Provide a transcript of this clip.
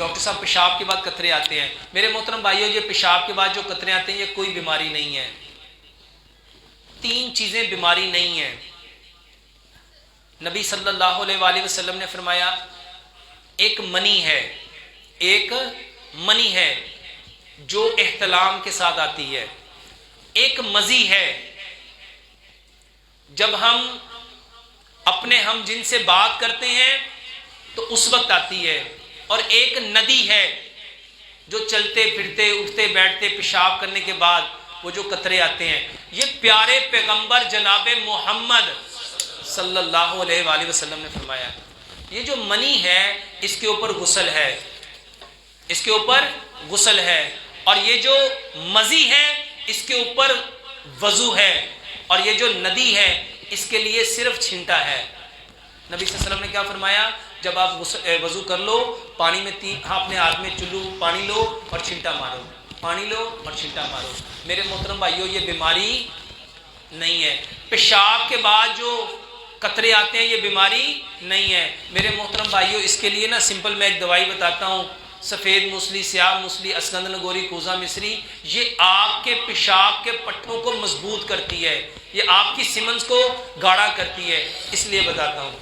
Doctor صاحب پیشاب کے بعد قطرے آتے ہیں. میرے محترم بھائیو، یہ پیشاب کے بعد جو قطرے آتے ہیں یہ کوئی بیماری نہیں ہے. 3 چیزیں بیماری نہیں ہیں. نبی صلی اللہ علیہ وآلہ وسلم نے فرمایا ایک منی ہے جو احتلام کے ساتھ آتی ہے. ایک مزی ہے جب ہم اپنے ہم جن سے بات کرتے ہیں تو اس وقت آتی ہے. اور ایک ندی ہے جو چلتے پھرتے اٹھتے بیٹھتے پیشاب کرنے کے بعد وہ جو قطرے آتے ہیں. یہ پیارے پیغمبر جناب محمد صلی اللہ علیہ وآلہ وسلم نے فرمایا یہ جو منی ہے اس کے اوپر غسل ہے، اس کے اوپر غسل ہے. اور یہ جو مزی ہے اس کے اوپر وضو ہے. اور یہ جو ندی ہے اس کے لیے صرف چھینٹا ہے. نبی صلی اللہ علیہ وسلم نے کیا فرمایا؟ جب آپ وضو کر لو پانی میں اپنے ہاتھ میں چلو پانی لو اور چھینٹا مارو، پانی لو اور چھینٹا مارو. میرے محترم بھائیو، یہ بیماری نہیں ہے. پیشاب کے بعد جو قطرے آتے ہیں یہ بیماری نہیں ہے. میرے محترم بھائیو، اس کے لیے نا سمپل میں ایک دوائی بتاتا ہوں. سفید موسلی، سیاہ موسلی، اسکند نگوری، کوزہ مصری، یہ آپ کے پیشاب کے پٹھوں کو مضبوط کرتی ہے، یہ آپ کی سیمنز کو گاڑھا کرتی ہے. اس لیے بتاتا ہوں.